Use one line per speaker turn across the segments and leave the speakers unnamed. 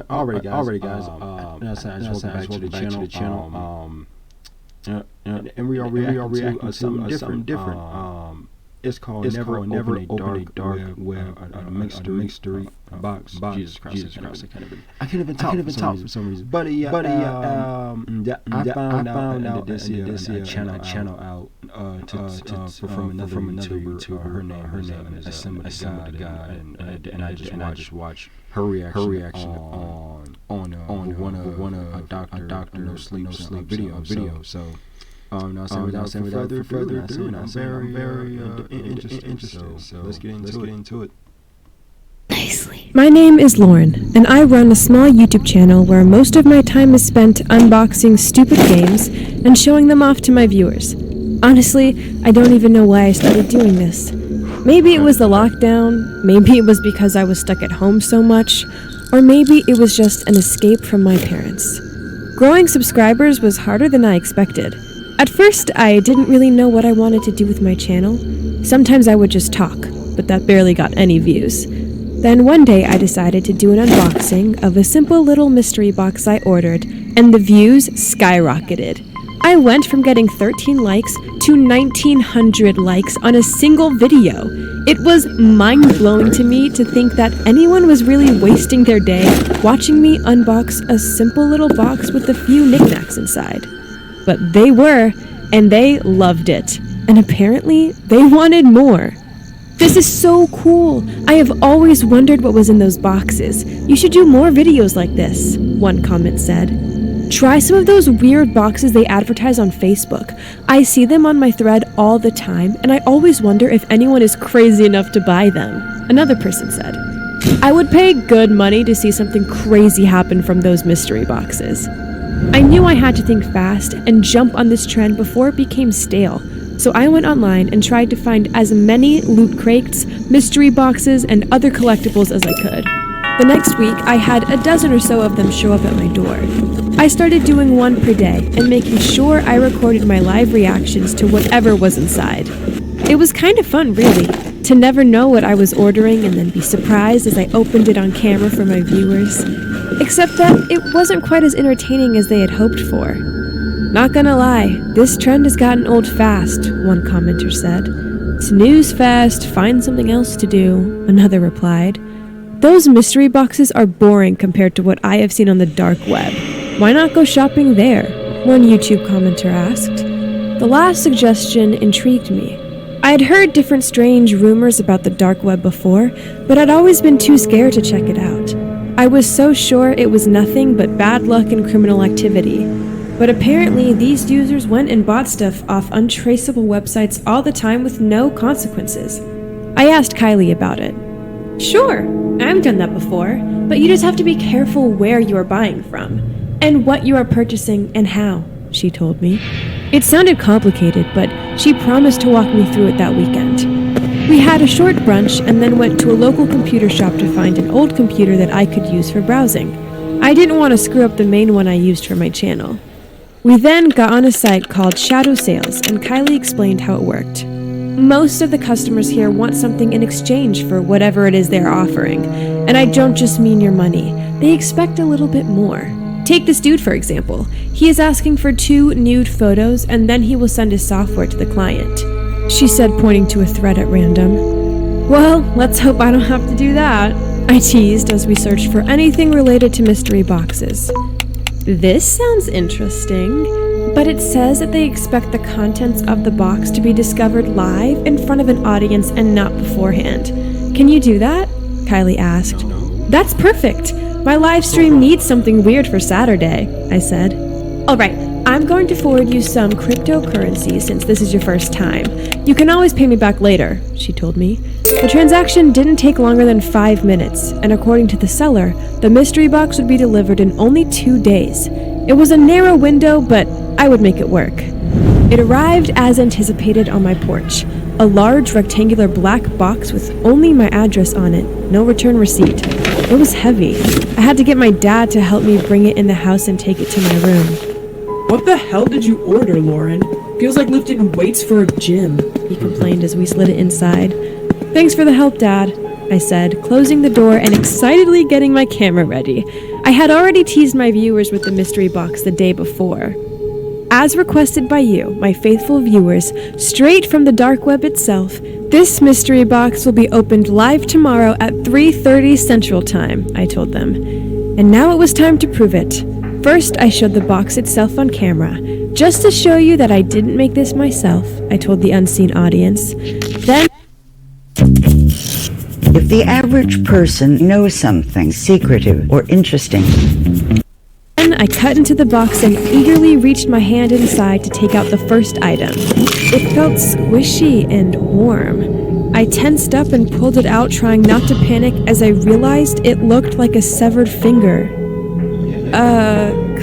Already, guys. Welcome back to the channel. And we are reacting to something different. It's called Never Open a Dark Web, a mystery box. Jesus Christ, I can't even talk for some reason. But I found out that this channel out from another YouTuber. Her name is Assembly God, and I just watched her reaction on one of Dr. NoSleep's video. So. Without further ado, I'm very interested. So let's get into it.
My name is Lauren, and I run a small YouTube channel where most of my time is spent unboxing stupid games and showing them off to my viewers. Honestly, I don't even know why I started doing this. Maybe it was the lockdown, maybe it was because I was stuck at home so much, or maybe it was just an escape from my parents. Growing subscribers was harder than I expected. At first, I didn't really know what I wanted to do with my channel. Sometimes I would just talk, but that barely got any views. Then one day I decided to do an unboxing of a simple little mystery box I ordered, and the views skyrocketed. I went from getting 13 likes to 1,900 likes on a single video. It was mind-blowing to me to think that anyone was really wasting their day watching me unbox a simple little box with a few knickknacks inside. But they were, and they loved it. And apparently, they wanted more. This is so cool! I have always wondered what was in those boxes. You should do more videos like this, one comment said. Try some of those weird boxes they advertise on Facebook. I see them on my thread all the time, and I always wonder if anyone is crazy enough to buy them, another person said. I would pay good money to see something crazy happen from those mystery boxes. I knew I had to think fast and jump on this trend before it became stale, so I went online and tried to find as many loot crates, mystery boxes, and other collectibles as I could. The next week, I had a dozen or so of them show up at my door. I started doing one per day and making sure I recorded my live reactions to whatever was inside. It was kind of fun, really, to never know what I was ordering and then be surprised as I opened it on camera for my viewers. Except that it wasn't quite as entertaining as they had hoped for. Not gonna lie, this trend has gotten old fast, one commenter said. Snooze fast, find something else to do, another replied. Those mystery boxes are boring compared to what I have seen on the dark web. Why not go shopping there? One YouTube commenter asked. The last suggestion intrigued me. I had heard different strange rumors about the dark web before, but I'd always been too scared to check it out. I was so sure it was nothing but bad luck and criminal activity. But apparently these users went and bought stuff off untraceable websites all the time with no consequences. I asked Kylie about it. Sure, I've done that before, but you just have to be careful where you are buying from, and what you are purchasing and how, she told me. It sounded complicated, but she promised to walk me through it that weekend. We had a short brunch and then went to a local computer shop to find an old computer that I could use for browsing. I didn't want to screw up the main one I used for my channel. We then got on a site called Shadow Sales, and Kylie explained how it worked. Most of the customers here want something in exchange for whatever it is they're offering, and I don't just mean your money. They expect a little bit more. Take this dude, for example. He is asking for 2 nude photos, and then he will send his software to the client, she said, pointing to a thread at random. Well, let's hope I don't have to do that, I teased as we searched for anything related to mystery boxes. This sounds interesting, but it says that they expect the contents of the box to be discovered live in front of an audience and not beforehand. Can you do that? Kylie asked. That's perfect. My live stream needs something weird for Saturday, I said. All right, I'm going to forward you some cryptocurrency since this is your first time. You can always pay me back later, she told me. The transaction didn't take longer than 5 minutes, and according to the seller, the mystery box would be delivered in only 2 days. It was a narrow window, but I would make it work. It arrived as anticipated on my porch, a large rectangular black box with only my address on it, no return receipt. It was heavy. I had to get my dad to help me bring it in the house and take it to my room.
What the hell did you order, Lauren? Feels like lifting weights for a gym,
he complained as we slid it inside. Thanks for the help, Dad, I said, closing the door and excitedly getting my camera ready. I had already teased my viewers with the mystery box the day before. As requested by you, my faithful viewers, straight from the dark web itself, this mystery box will be opened live tomorrow at 3:30 Central Time, I told them. And now it was time to prove it. First, I showed the box itself on camera. Just to show you that I didn't make this myself, I told the unseen audience. Then,
if the average person knows something secretive or interesting,
I cut into the box and eagerly reached my hand inside to take out the first item. It felt squishy and warm. I tensed up and pulled it out, trying not to panic as I realized it looked like a severed finger.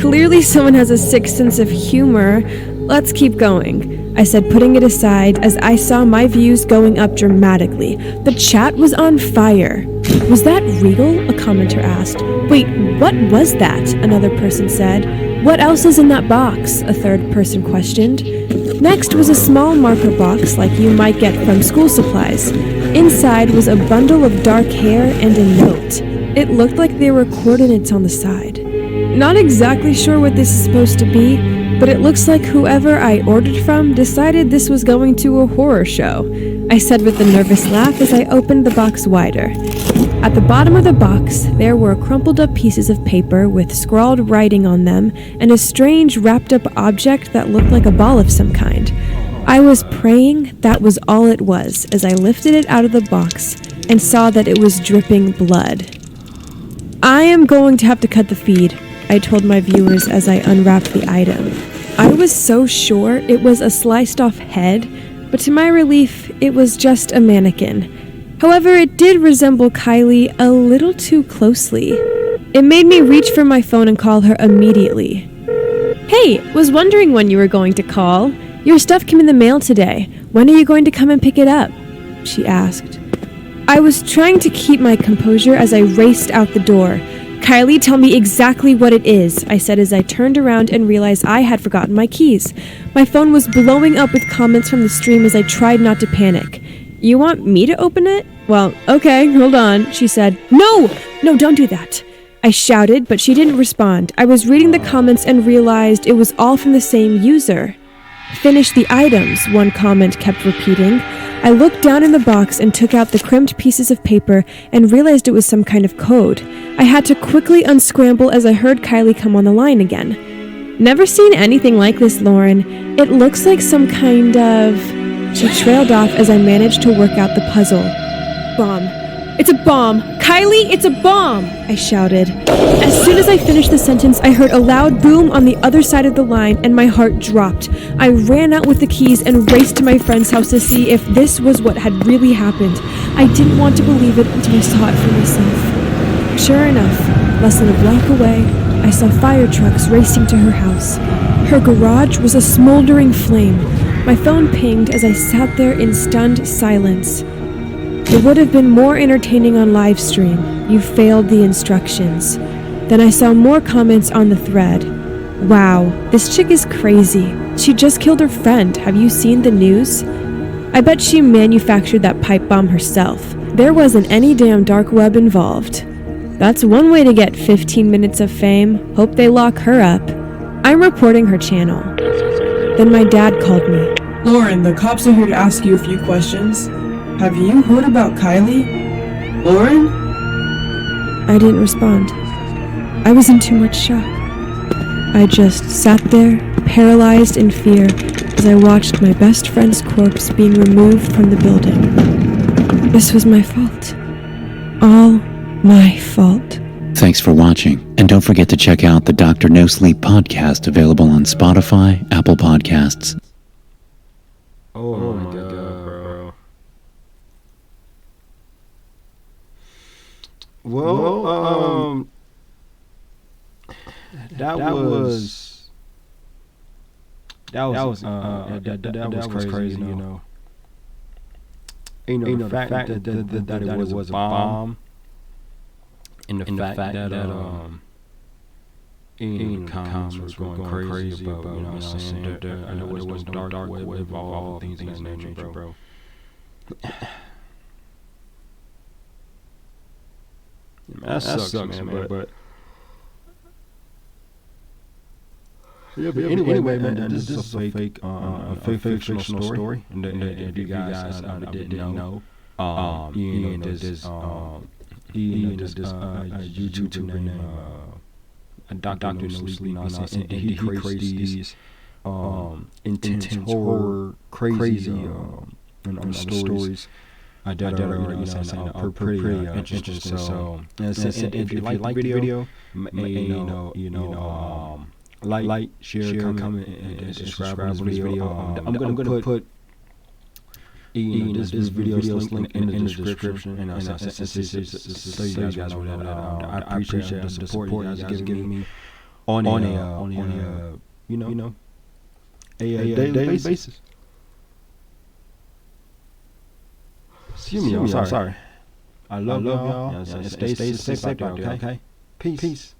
Clearly someone has a sick sense of humor. Let's keep going, I said, putting it aside as I saw my views going up dramatically. The chat was on fire. Was that real? A commenter asked. Wait, what was that? Another person said. What else is in that box? A third person questioned. Next was a small marker box like you might get from school supplies. Inside was a bundle of dark hair and a note. It looked like there were coordinates on the side. Not exactly sure what this is supposed to be, but it looks like whoever I ordered from decided this was going to a horror show, I said with a nervous laugh as I opened the box wider. At the bottom of the box, there were crumpled up pieces of paper with scrawled writing on them and a strange wrapped up object that looked like a ball of some kind. I was praying that was all it was as I lifted it out of the box and saw that it was dripping blood. I am going to have to cut the feed, I told my viewers as I unwrapped the item. I was so sure it was a sliced off head, but to my relief, it was just a mannequin. However, it did resemble Kylie a little too closely. It made me reach for my phone and call her immediately. Hey, was wondering when you were going to call. Your stuff came in the mail today. When are you going to come and pick it up? She asked. I was trying to keep my composure as I raced out the door. Kylie, tell me exactly what it is, I said as I turned around and realized I had forgotten my keys. My phone was blowing up with comments from the stream as I tried not to panic. You want me to open it? Well, okay, hold on, she said. No, don't do that. I shouted, but she didn't respond. I was reading the comments and realized it was all from the same user. Finish the items, one comment kept repeating. I looked down in the box and took out the crimped pieces of paper and realized it was some kind of code. I had to quickly unscramble as I heard Kylie come on the line again. Never seen anything like this, Lauren. It looks like some kind of... She trailed off as I managed to work out the puzzle. Bomb. It's a bomb! Kylie, it's a bomb! I shouted. As soon as I finished the sentence, I heard a loud boom on the other side of the line and my heart dropped. I ran out with the keys and raced to my friend's house to see if this was what had really happened. I didn't want to believe it until I saw it for myself. Sure enough, less than a block away, I saw fire trucks racing to her house. Her garage was a smoldering flame. My phone pinged as I sat there in stunned silence. It would have been more entertaining on live stream. You failed the instructions. Then I saw more comments on the thread. Wow, this chick is crazy. She just killed her friend. Have you seen the news? I bet she manufactured that pipe bomb herself. There wasn't any damn dark web involved. That's one way to get 15 minutes of fame. Hope they lock her up. I'm reporting her channel. Then my dad called me.
Lauren, the cops are here to ask you a few questions. Have you heard about Kylie? Lauren?
I didn't respond. I was in too much shock. I just sat there, paralyzed in fear, as I watched my best friend's corpse being removed from the building. This was my fault. All my fault.
Thanks for watching, and don't forget to check out the Dr. NoSleep podcast available on Spotify, Apple Podcasts.
Oh my god, bro. Well, that was crazy, you know. The fact that it was a bomb, and the fact that in the comments was going crazy about, you know what I'm saying, and there was no dark web involved, things of that nature, bro. That sucks, man. But yeah, but anyway, man, this is a fake fictional story. And if you guys didn't know, Ian is this YouTuber named Dr. NoSleep, and he creates these intense horror, crazy stories that are pretty interesting. So, if you like the video, like, share, comment, and subscribe on this video. I'm gonna put this video's link in the description, and so you guys know that I appreciate the support you guys giving me on a daily basis. Excuse me, I'm sorry. I love y'all. Stay safe out there, okay? Peace.